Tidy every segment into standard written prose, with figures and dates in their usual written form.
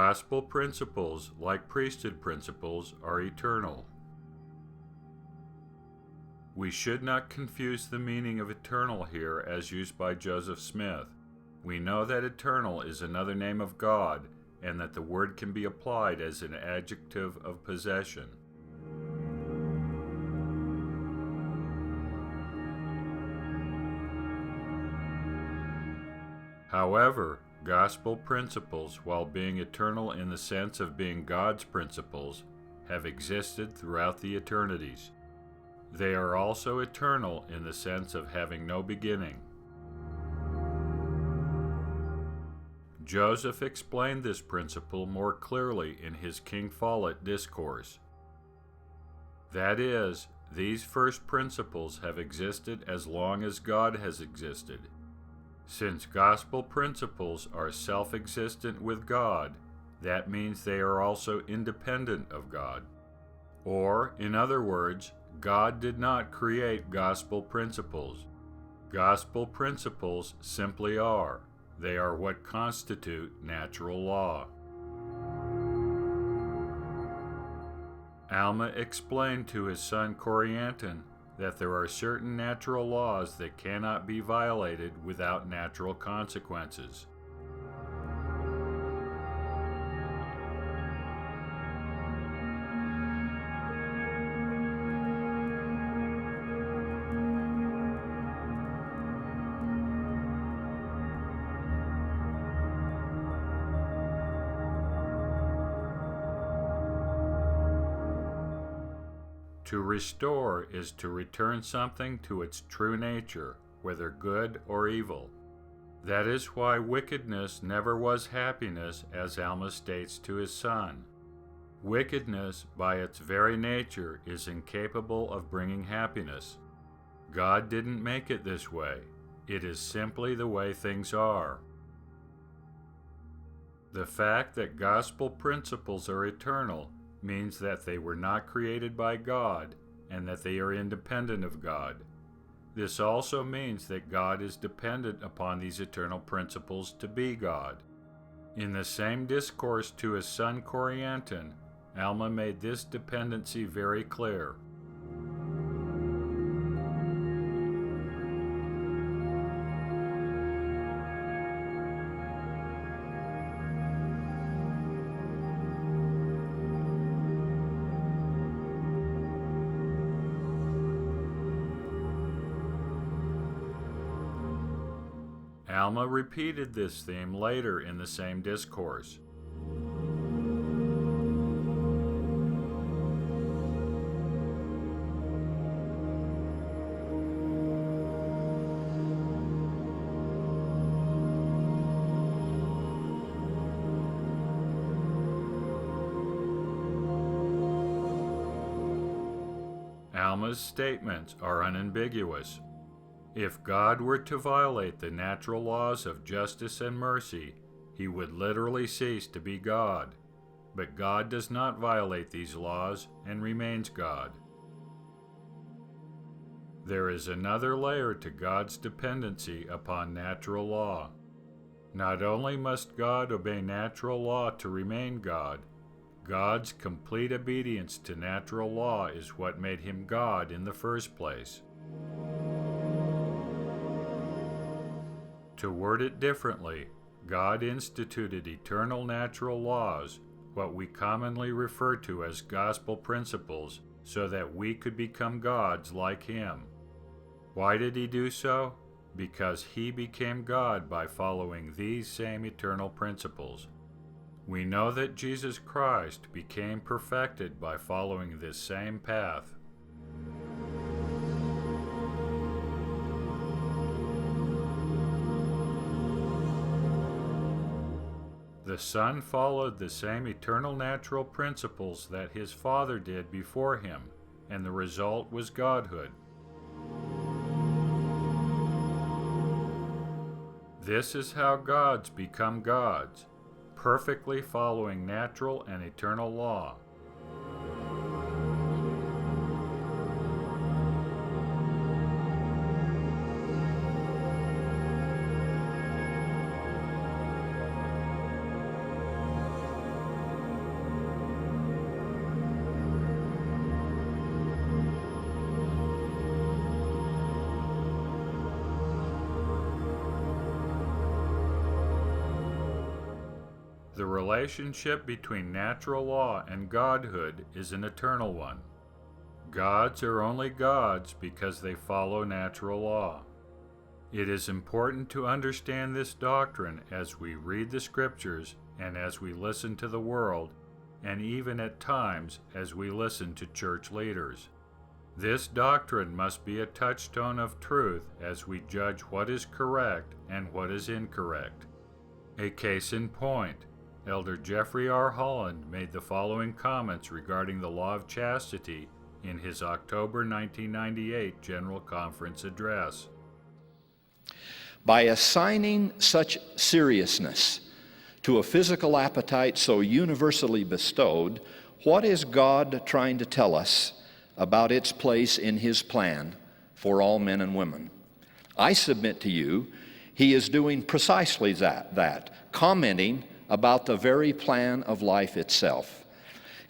Gospel principles, like priesthood principles, are eternal. We should not confuse the meaning of eternal here as used by Joseph Smith. We know that eternal is another name of God, and that the word can be applied as an adjective of possession. However, gospel principles, while being eternal in the sense of being God's principles, have existed throughout the eternities. They are also eternal in the sense of having no beginning. Joseph explained this principle more clearly in his King Follett discourse. That is, these first principles have existed as long as God has existed. Since gospel principles are self-existent with God, that means they are also independent of God. Or, in other words, God did not create gospel principles. Gospel principles simply are. They are what constitute natural law. Alma explained to his son Corianton that there are certain natural laws that cannot be violated without natural consequences. To restore is to return something to its true nature, whether good or evil. That is why wickedness never was happiness, as Alma states to his son. Wickedness, by its very nature, is incapable of bringing happiness. God didn't make it this way. It is simply the way things are. The fact that gospel principles are eternal means that they were not created by God and that they are independent of God. This also means that God is dependent upon these eternal principles to be God. In the same discourse to his son Corianton, Alma made this dependency very clear. Alma repeated this theme later in the same discourse. Alma's statements are unambiguous. If God were to violate the natural laws of justice and mercy, he would literally cease to be God. But God does not violate these laws and remains God. There is another layer to God's dependency upon natural law. Not only must God obey natural law to remain God, God's complete obedience to natural law is what made him God in the first place. To word it differently, God instituted eternal natural laws, what we commonly refer to as gospel principles, so that we could become gods like him. Why did he do so? Because he became God by following these same eternal principles. We know that Jesus Christ became perfected by following this same path. The Son followed the same eternal natural principles that his Father did before him, and the result was godhood. This is how gods become gods, perfectly following natural and eternal law. The relationship between natural law and godhood is an eternal one. Gods are only gods because they follow natural law. It is important to understand this doctrine as we read the Scriptures and as we listen to the world, and even at times as we listen to church leaders. This doctrine must be a touchstone of truth as we judge what is correct and what is incorrect. A case in point, Elder Jeffrey R. Holland made the following comments regarding the Law of Chastity in his October 1998 General Conference address. By assigning such seriousness to a physical appetite so universally bestowed, what is God trying to tell us about its place in His plan for all men and women? I submit to you, He is doing precisely that, commenting about the very plan of life itself.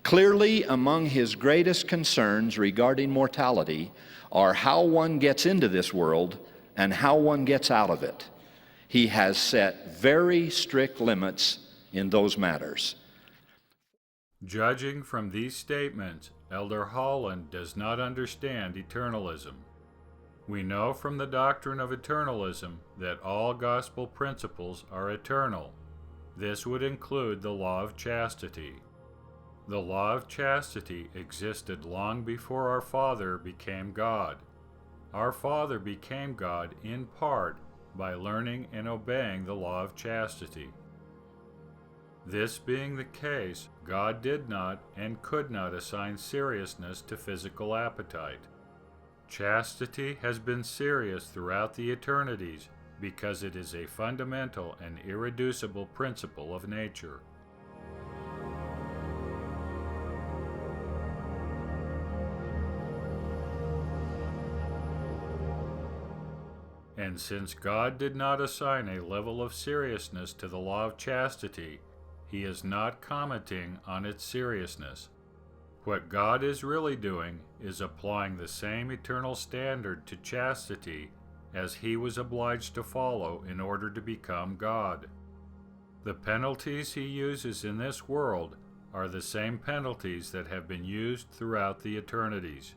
Clearly, among His greatest concerns regarding mortality are how one gets into this world and how one gets out of it. He has set very strict limits in those matters. Judging from these statements, Elder Holland does not understand eternalism. We know from the doctrine of eternalism that all gospel principles are eternal. This would include the law of chastity. The law of chastity existed long before our Father became God. Our Father became God in part by learning and obeying the law of chastity. This being the case, God did not and could not assign seriousness to physical appetite. Chastity has been serious throughout the eternities because it is a fundamental and irreducible principle of nature. And since God did not assign a level of seriousness to the law of chastity, He is not commenting on its seriousness. What God is really doing is applying the same eternal standard to chastity as He was obliged to follow in order to become God. The penalties He uses in this world are the same penalties that have been used throughout the eternities.